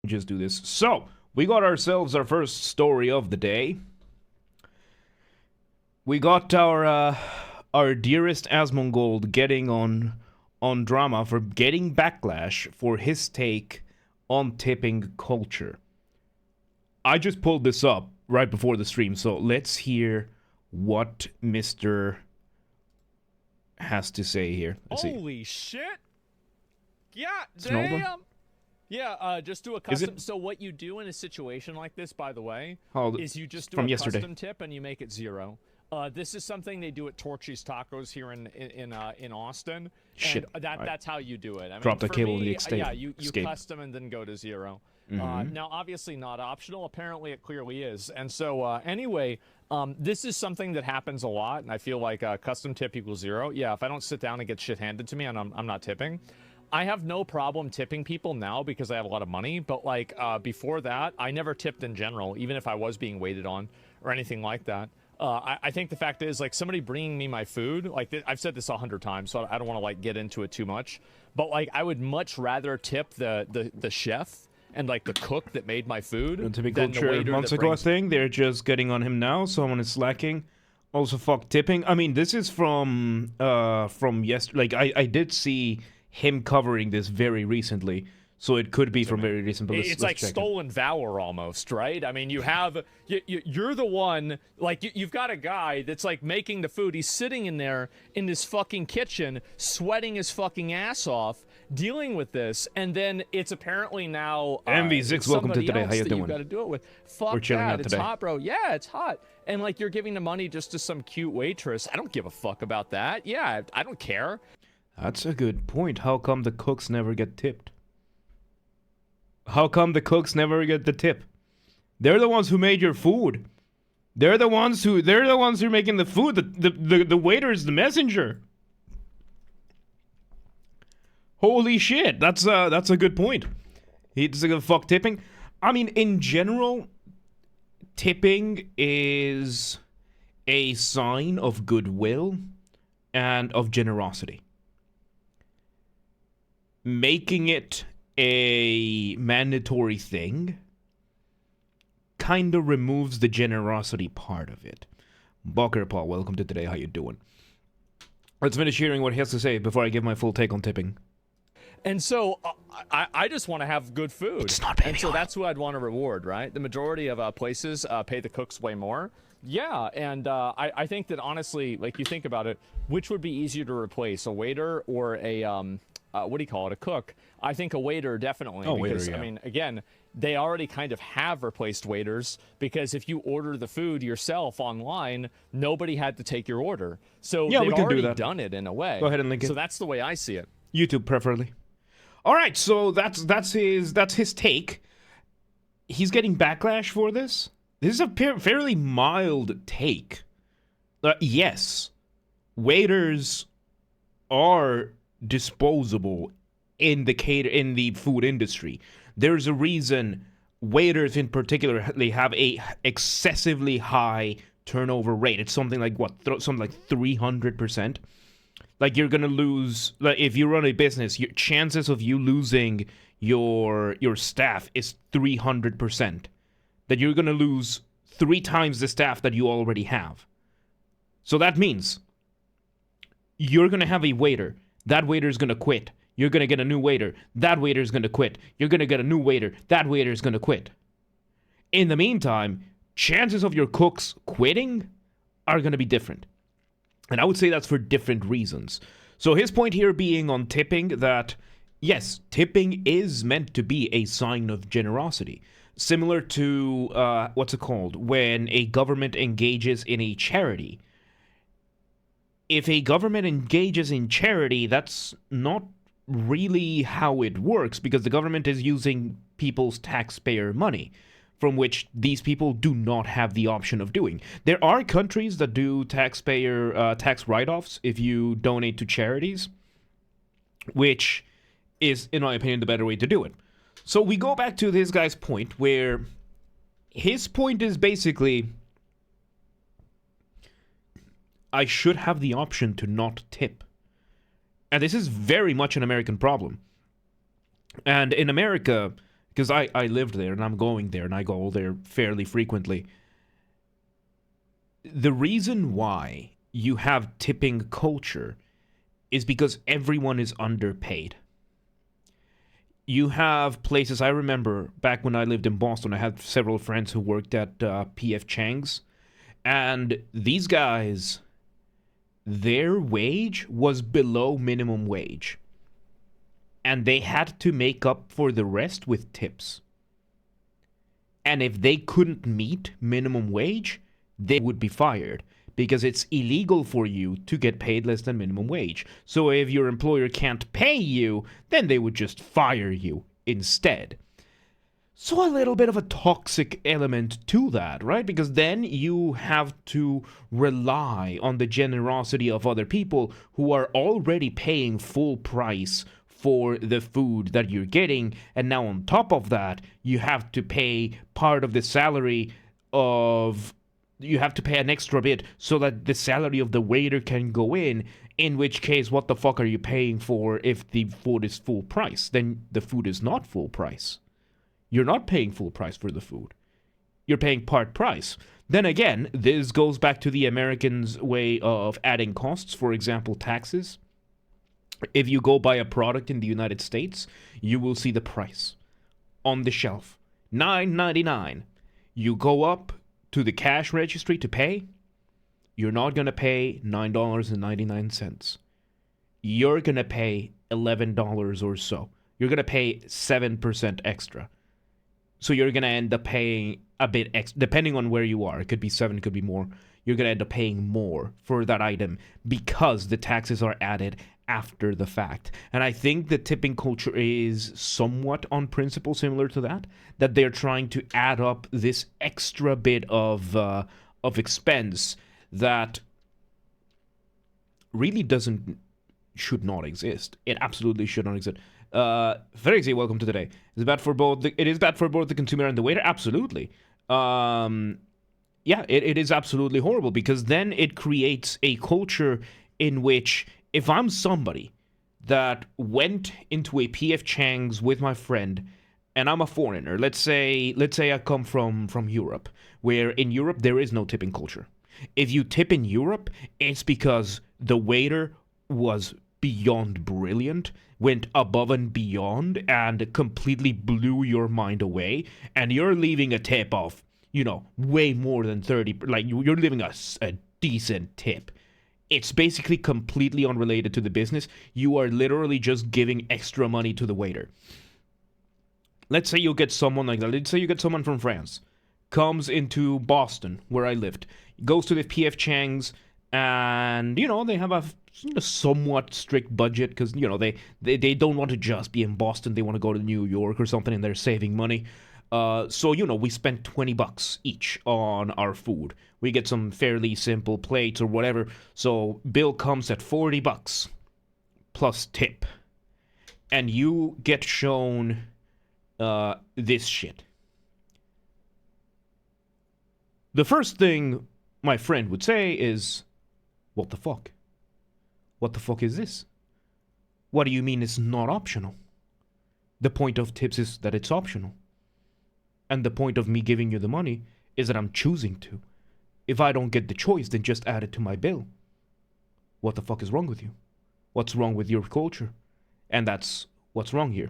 just do this. So, we got ourselves our first story of the day. We got our dearest Asmongold getting on drama for getting backlash for his take on tipping culture. I just pulled this up right before the stream, so let's hear what Mr. has to say here. Let's Holy shit! Yeah, damn! Yeah, just do a custom. So what you do in a situation like this, by the way, is you just do a custom tip and you make it 0. This is something they do at Torchy's Tacos here in Austin. Shit. That's how you do it. I Drop mean, the cable me, to the escape. Yeah, you custom and then go to 0. Now, obviously not optional. Apparently, it clearly is. And so, anyway, this is something that happens a lot, and I feel like custom tip equals 0. Yeah, if I don't sit down and get shit handed to me and I'm not tipping, I have no problem tipping people now because I have a lot of money. But like before that, I never tipped in general, even if I was being waited on or anything like that. I think the fact is, like, somebody bringing me my food, like, I've said this 100 times, so I don't want to, like, get into it too much. But, like, I would much rather tip the chef and, like, the cook that made my food than the waiter months ago thing. They're just getting on him now. Someone is slacking. Also, fuck tipping. I mean, this is from yesterday. Like, I did see him covering this very recently. So it could be from very recent, but it's like stolen valor almost, right? I mean, you're the one, like, you've got a guy that's, like, making the food. He's sitting in there in this fucking kitchen, sweating his fucking ass off, dealing with this, and then it's apparently now MV6, welcome to today. How you doing? You got to do it with. Fuck We're chilling that. out It's today. hot, bro. Yeah, it's hot. And, like, you're giving the money just to some cute waitress. I don't give a fuck about that. Yeah, I don't care. That's a good point. How come the cooks never get tipped? How come the cooks never get the tip? They're the ones who made your food. They're the ones who are making the food. The waiter is the messenger. Holy shit, that's a good point. He's like, fuck tipping. I mean, in general, tipping is a sign of goodwill and of generosity. Making it a mandatory thing kind of removes the generosity part of it. Bucker Paul, welcome to today. How you doing? Let's finish hearing what he has to say before I give my full take on tipping. And so I just want to have good food. It's not baby and so oil. that's who I'd want to reward, right? The majority of places pay the cooks way more. Yeah, and I think that honestly, like, you think about it, which would be easier to replace, a waiter or a what do you call it, a cook? I think a waiter, definitely. Oh, because, waiter, yeah. I mean, again, they already kind of have replaced waiters because if you order the food yourself online, nobody had to take your order. So yeah, they've we can already do that. done it in a way. Go ahead and link it. So that's the way I see it. YouTube, preferably. All right, so that's his take. He's getting backlash for this. This is a fairly mild take. Yes, waiters are disposable in the food industry. There's a reason waiters in particular, they have a excessively high turnover rate. It's something like something like 300%. Like, you're gonna lose, like, if you run a business, your chances of you losing your staff is 300%. That you're gonna lose 3 times the staff that you already have. So that means you're gonna have a waiter. That waiter's gonna quit. You're gonna get a new waiter. That waiter's gonna quit. You're gonna get a new waiter. That waiter's gonna quit. In the meantime, chances of your cooks quitting are gonna be different. And I would say that's for different reasons. So his point here being on tipping, that yes, tipping is meant to be a sign of generosity. Similar to, what's it called? When a government engages in a charity. If a government engages in charity, that's not really how it works, because the government is using people's taxpayer money, from which these people do not have the option of doing. There are countries that do taxpayer tax write-offs if you donate to charities, which is, in my opinion, the better way to do it. So we go back to this guy's point, where his point is basically, I should have the option to not tip. And this is very much an American problem. And in America, because I lived there and I'm going there and I go there fairly frequently. The reason why you have tipping culture is because everyone is underpaid. You have places, I remember back when I lived in Boston, I had several friends who worked at P.F. Chang's, and these guys, their wage was below minimum wage. And they had to make up for the rest with tips. And if they couldn't meet minimum wage, they would be fired because it's illegal for you to get paid less than minimum wage. So if your employer can't pay you, then they would just fire you instead. So a little bit of a toxic element to that, right? Because then you have to rely on the generosity of other people who are already paying full price for the food that you're getting. And now on top of that, you have to pay part of the salary of... You have to pay an extra bit so that the salary of the waiter can go in which case, what the fuck are you paying for if the food is full price? Then the food is not full price. You're not paying full price for the food. You're paying part price. Then again, this goes back to the Americans' way of adding costs, for example, taxes. If you go buy a product in the United States, you will see the price on the shelf. $9.99. You go up to the cash registry to pay, you're not going to pay $9.99. You're going to pay $11 or so. You're going to pay 7% extra. So you're going to end up paying a bit extra, depending on where you are. It could be 7, it could be more. You're going to end up paying more for that item because the taxes are added after the fact. And I think the tipping culture is somewhat on principle similar to that they're trying to add up this extra bit of expense that really should not exist. It absolutely should not exist. Ferexy, welcome to today. It is bad for both the consumer and the waiter. Absolutely. Yeah, it is absolutely horrible because then it creates a culture in which if I'm somebody that went into a P.F. Chang's with my friend and I'm a foreigner, let's say I come from Europe, where in Europe there is no tipping culture. If you tip in Europe, it's because the waiter was beyond brilliant, went above and beyond, and completely blew your mind away, and you're leaving a tip of, way more than 30, like you're leaving a decent tip. It's basically completely unrelated to the business. You are literally just giving extra money to the waiter. Let's say you get someone like that. Let's say you get someone from France, comes into Boston, where I lived, goes to the P.F. Chang's, and, they have a somewhat strict budget because, they don't want to just be in Boston. They want to go to New York or something, and they're saving money. So, we spent $20 each on our food. We get some fairly simple plates or whatever. So bill comes at $40 plus tip. And you get shown this shit. The first thing my friend would say is, what the fuck? What the fuck is this? What do you mean it's not optional? The point of tips is that it's optional. And the point of me giving you the money is that I'm choosing to. If I don't get the choice, then just add it to my bill. What the fuck is wrong with you? What's wrong with your culture? And that's what's wrong here.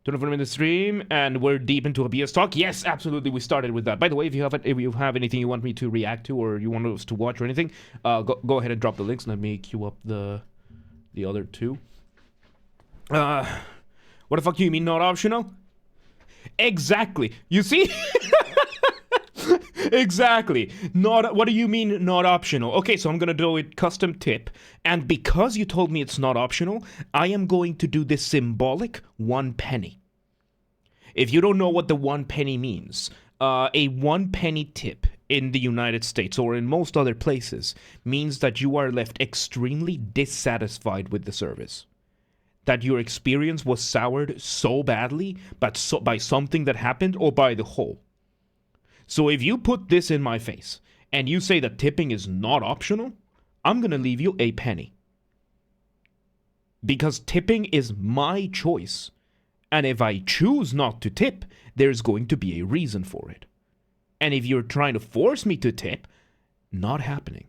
24 minute stream, and we're deep into a BS talk. Yes, absolutely, we started with that. By the way, if you have anything you want me to react to or you want us to watch or anything, go ahead and drop the links. Let me queue up the other two. What the fuck do you mean not optional? Exactly. You see? Exactly. What do you mean not optional? Okay, so I'm going to do it custom tip. And because you told me it's not optional, I am going to do this symbolic 1 penny. If you don't know what the 1 penny means, a 1 penny tip in the United States or in most other places means that you are left extremely dissatisfied with the service. That your experience was soured so badly by something that happened or by the whole. So if you put this in my face and you say that tipping is not optional, I'm going to leave you a penny. Because tipping is my choice And if I choose not to tip, there's going to be a reason for it. And if you're trying to force me to tip, not happening.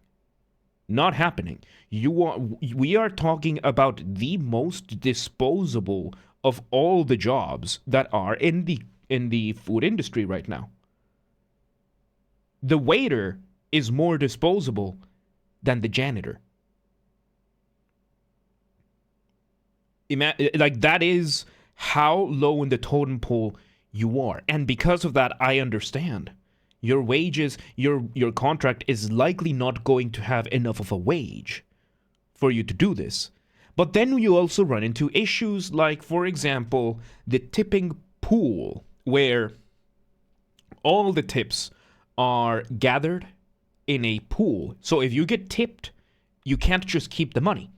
Not happening. We are talking about the most disposable of all the jobs that are in the food industry right now. The waiter is more disposable than the janitor. Like, that is how low in the totem pole you are. And because of that, I understand. Your wages, your contract is likely not going to have enough of a wage for you to do this. But then you also run into issues like, for example, the tipping pool, where all the tips are gathered in a pool. So if you get tipped, you can't just keep the money.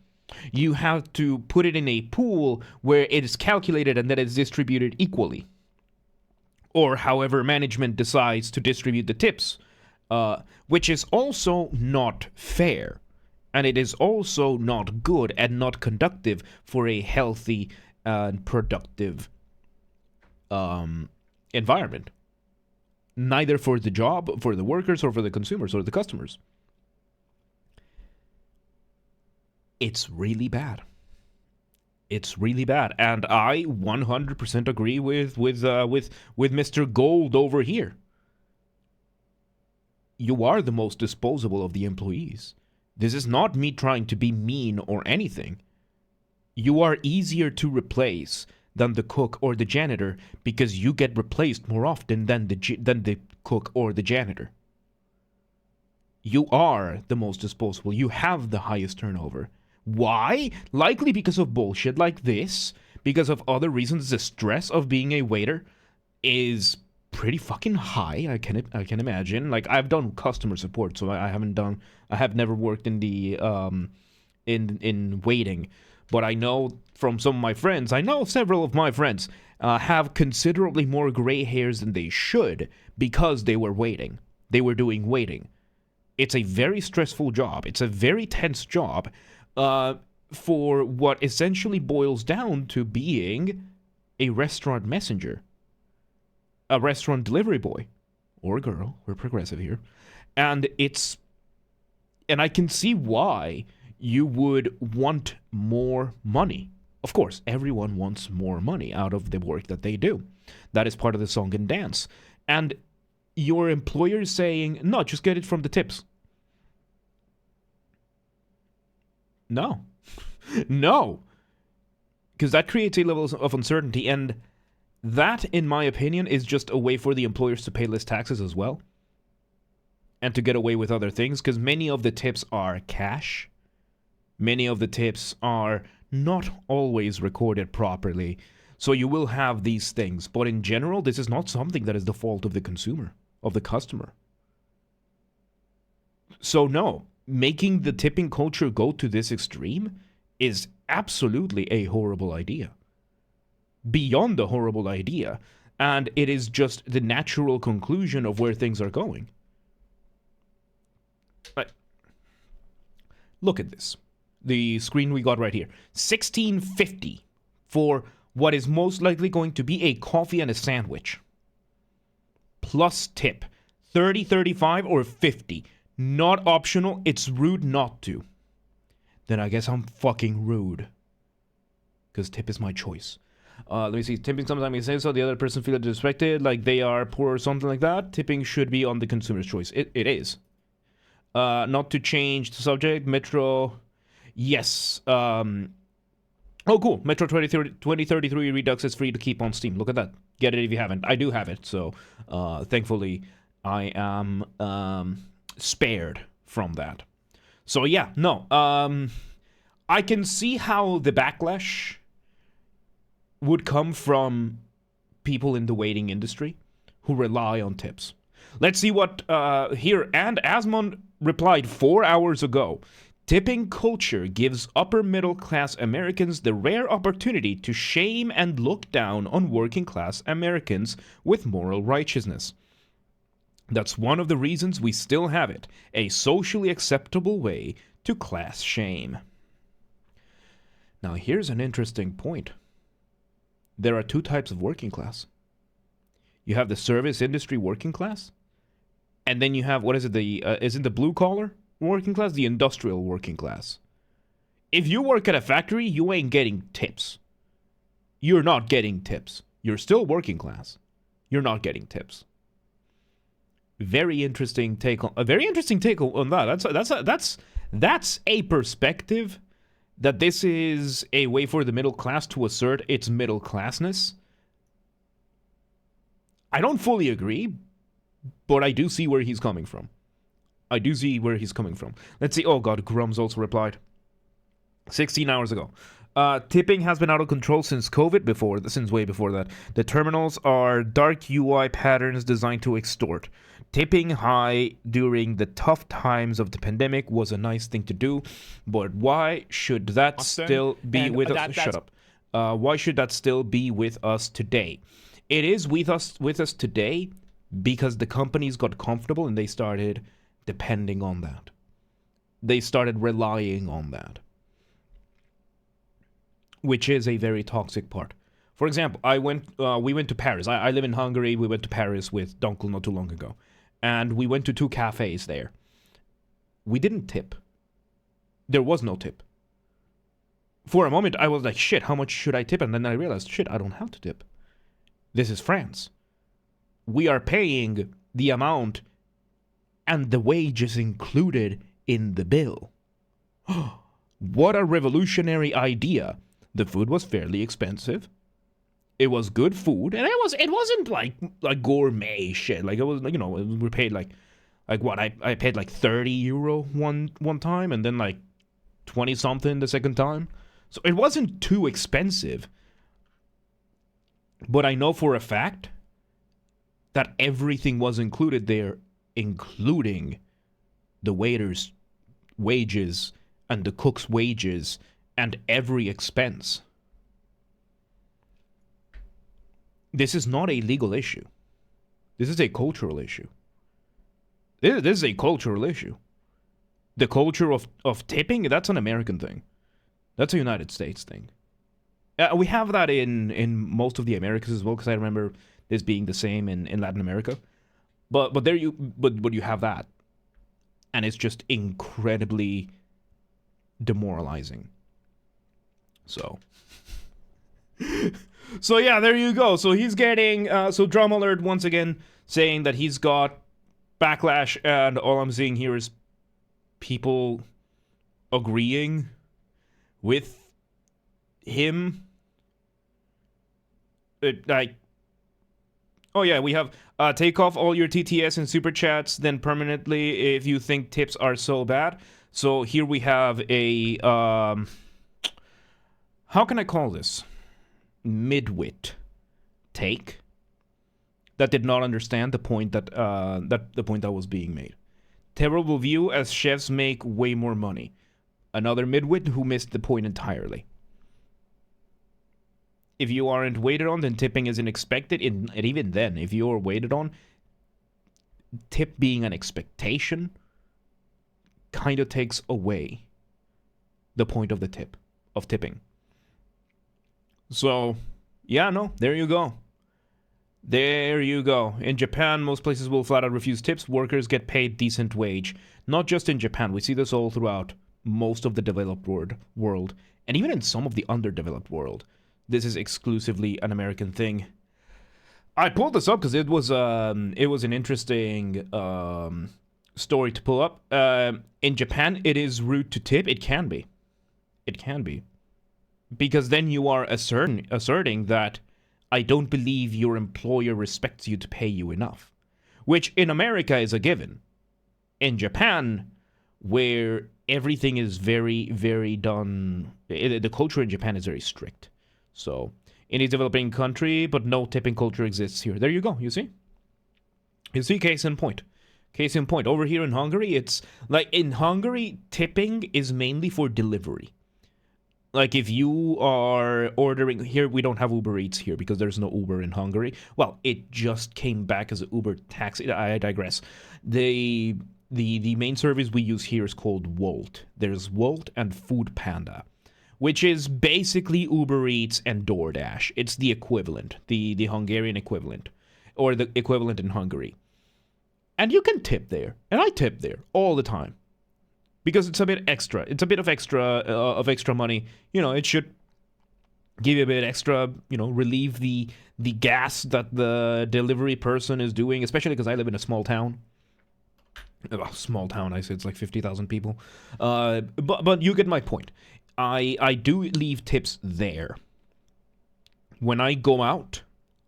You have to put it in a pool where it is calculated and then it's distributed equally. Or however management decides to distribute the tips, which is also not fair. And it is also not good and not conducive for a healthy and productive environment. Neither for the job, for the workers, or for the consumers, or the customers. It's really bad. It's really bad, and I 100% agree with Mr. Gold over here. You are the most disposable of the employees. This is not me trying to be mean or anything. You are easier to replace than the cook or the janitor because you get replaced more often than the cook or the janitor. You are the most disposable. You have the highest turnover. Why? Likely because of bullshit like this. Because of other reasons, the stress of being a waiter is pretty fucking high. I can imagine. Like, I've done customer support, so I have never worked in the in waiting. But I know from some of my friends, I know several of my friends have considerably more gray hairs than they should because they were waiting. They were doing waiting. It's a very stressful job. It's a very tense job. For what essentially boils down to being a restaurant messenger, a restaurant delivery boy, or girl. We're progressive here. And I can see why you would want more money. Of course, everyone wants more money out of the work that they do. That is part of the song and dance. And your employer is saying, no, just get it from the tips. No. No. Because that creates a level of uncertainty, and that, in my opinion, is just a way for the employers to pay less taxes as well. And to get away with other things, because many of the tips are cash. Many of the tips are not always recorded properly. So you will have these things. But in general, this is not something that is the fault of the consumer, of the customer. So no. Making the tipping culture go to this extreme is absolutely a horrible idea. Beyond a horrible idea. And it is just the natural conclusion of where things are going. But look at this. The screen we got right here. $16.50 for what is most likely going to be a coffee and a sandwich. Plus tip. $30, $35, or $50. Not optional, it's rude not to. Then I guess I'm fucking rude. Because tip is my choice. Let me see. Tipping sometimes you say so, the other person feels disrespected, like they are poor or something like that. Tipping should be on the consumer's choice. It is. Not to change the subject. Metro. Yes. Oh, cool. Metro 2033 Redux is free to keep on Steam. Look at that. Get it if you haven't. I do have it. So, thankfully, I am spared from that. So yeah, no. I can see how the backlash would come from people in the waiting industry who rely on tips. Let's see what here. And Asmond replied 4 hours ago. Tipping culture gives upper middle class Americans the rare opportunity to shame and look down on working class Americans with moral righteousness. That's one of the reasons we still have it, a socially acceptable way to class shame. Now here's an interesting point. There are two types of working class. You have the service industry working class, and then you have, what is it, is it the blue collar working class? The industrial working class. If you work at a factory, you ain't getting tips. You're not getting tips. You're still working class. You're not getting tips. Very interesting take on that. That's a perspective that this is a way for the middle class to assert its middle classness. I don't fully agree, but I do see where he's coming from. Let's see. Oh God, Grums also replied 16 hours ago. Tipping has been out of control since COVID, since way before that. The terminals are dark UI patterns designed to extort. Tipping high during the tough times of the pandemic was a nice thing to do, but why should that still be with us? Shut up. Why should that still be with us today? It is with us today because the companies got comfortable and they started depending on that. They started relying on that, which is a very toxic part. For example, we went to Paris. I live in Hungary. We went to Paris with Dunkel not too long ago. And we went to 2 cafes there. We didn't tip. There was no tip. For a moment, I was like, shit, how much should I tip? And then I realized, shit, I don't have to tip. This is France. We are paying the amount and the wage is included in the bill. What a revolutionary idea. The food was fairly expensive. It was good food, and it wasn't like gourmet shit. Like, it was, you know, we paid like what, I paid like €30 one time, and then like 20 something the second time. So it wasn't too expensive. But I know for a fact that everything was included there, including the waiter's wages and the cook's wages and every expense. This is not a legal issue. This is a cultural issue. This is a cultural issue. The culture of tipping, that's an American thing. That's a United States thing. We have that in most of the Americas as well, because I remember this being the same in Latin America. But you have that. And it's just incredibly demoralizing. So yeah, there you go. So he's getting so Drum Alert once again saying that he's got backlash, and all I'm seeing here is people agreeing with him. Oh yeah, we have take off all your TTS and super chats then permanently if you think tips are so bad. So here we have a how can I call this? Midwit take that did not understand the point that was being made. Terrible view as chefs make way more money. Another midwit who missed the point entirely. If you aren't waited on, then tipping isn't expected. And even then, if you're waited on, tip being an expectation kind of takes away the point of tipping. So, yeah, no, there you go. There you go. In Japan, most places will flat out refuse tips. Workers get paid decent wage. Not just in Japan. We see this all throughout most of the developed world, and even in some of the underdeveloped world. This is exclusively an American thing. I pulled this up because it was an interesting story to pull up. In Japan, it is rude to tip. It can be. Because then you are asserting that I don't believe your employer respects you to pay you enough. Which in America is a given. In Japan, where everything is very, very done, the culture in Japan is very strict. So, in a developing country, but no tipping culture exists here. There you go, you see? Case in point. Over here in Hungary, it's like in Hungary, tipping is mainly for delivery. Like if you are ordering, here we don't have Uber Eats here because there's no Uber in Hungary. Well, it just came back as an Uber taxi. I digress. The main service we use here is called Wolt. There's Wolt and Food Panda. which is basically Uber Eats and DoorDash. It's the equivalent, the Hungarian equivalent, or the equivalent in Hungary. And you can tip there, and I tip there all the time because it's a bit extra. It's a bit of extra money. You know, it should give you a bit extra. You know, relieve the gas that the delivery person is doing, especially because I live in a small town. Small town, I said it's like 50,000 people. But you get my point. I do leave tips there. When I go out,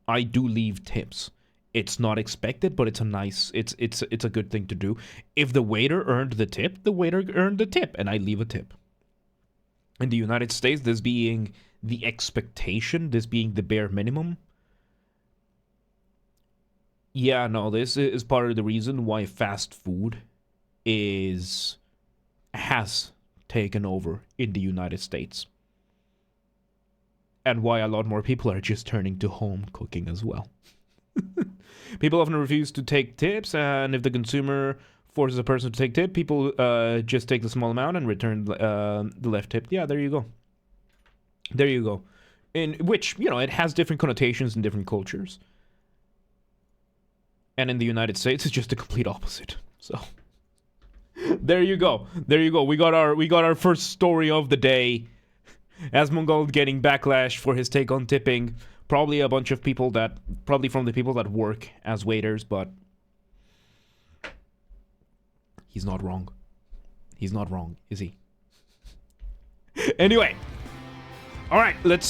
I do leave tips. It's not expected, but it's a nice, it's a good thing to do. If the waiter earned the tip, the waiter earned the tip, and I leave a tip. In the United States, this being the expectation, this being the bare minimum. Yeah, no, this is part of the reason why fast food has taken over in the United States. And why a lot more people are just turning to home cooking as well. People often refuse to take tips, and if the consumer forces a person to take tip, people just take the small amount and return the left tip. Yeah, there you go. There you go. In which, you know, it has different connotations in different cultures. And in the United States, it's just the complete opposite. So, there you go. There you go. We got our first story of the day. Asmongold getting backlash for his take on tipping. Probably a bunch of people probably from the people that work as waiters, but he's not wrong. He's not wrong, is he? Anyway. All right, let's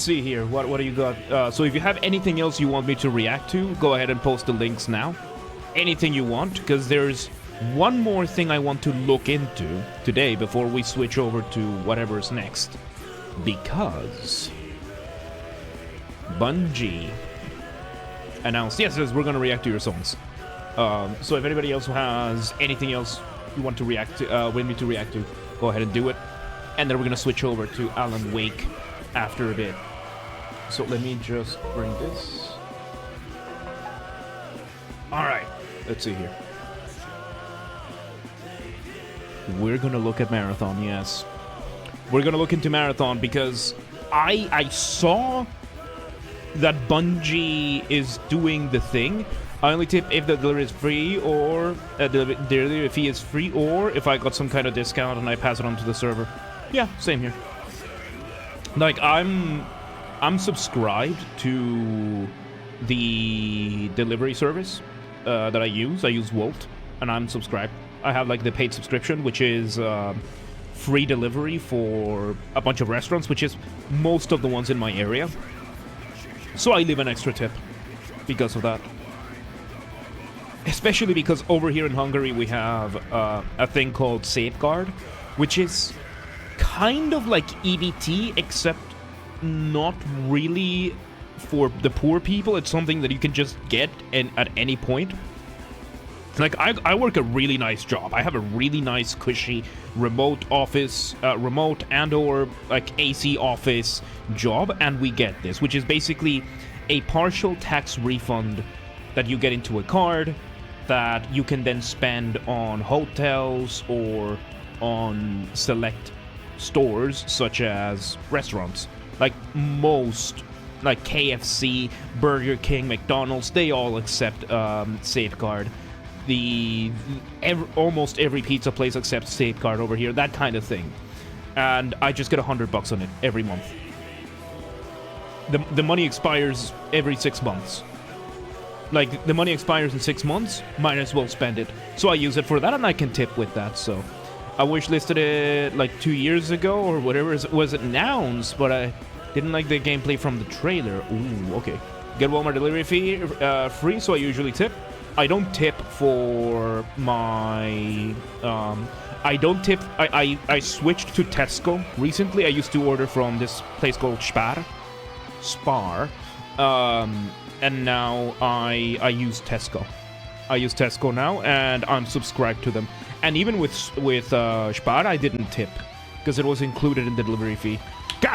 see here. What do you got? So if you have anything else you want me to react to, go ahead and post the links now. Anything you want, because there's one more thing I want to look into today before we switch over to whatever's next. Because Bungie announced, yes, we're going to react to your songs. So if anybody else has anything else you want to react to, want me to react to, go ahead and do it. And then we're going to switch over to Alan Wake after a bit. So let me just bring this. Alright, let's see here. We're going to look at Marathon, yes. We're going to look into Marathon because I saw that Bungie is doing the thing. I only tip if the delivery is free, or the delivery fee is free, or if I got some kind of discount and I pass it on to the server. Yeah, same here. Like, I'm subscribed to the delivery service that I use. I use Wolt, and I'm subscribed. I have, like, the paid subscription, which is free delivery for a bunch of restaurants, which is most of the ones in my area. So I leave an extra tip because of that. Especially because over here in Hungary we have a thing called Safeguard, which is kind of like EBT, except not really for the poor people. It's something that you can just get at any point. Like, I work a really nice job. I have a really nice, cushy, remote office, remote and/or like AC office job, and we get this, which is basically a partial tax refund that you get into a card that you can then spend on hotels or on select stores, such as restaurants. Like most, like KFC, Burger King, McDonald's, they all accept Safeguard. Almost every pizza place accepts Safeguard over here, that kind of thing. And I just get $100 on it every month. The money expires every 6 months. Like, the money expires in 6 months, might as well spend it. So I use it for that, and I can tip with that, so. I wishlisted it like 2 years ago, or whatever it was announced, but I didn't like the gameplay from the trailer. Ooh, okay. Get Walmart delivery fee free, so I usually tip. I don't tip for my... I don't tip... I switched to Tesco recently. I used to order from this place called Spar. And now I use Tesco. I use Tesco now, and I'm subscribed to them. And even with Spar, I didn't tip, because it was included in the delivery fee.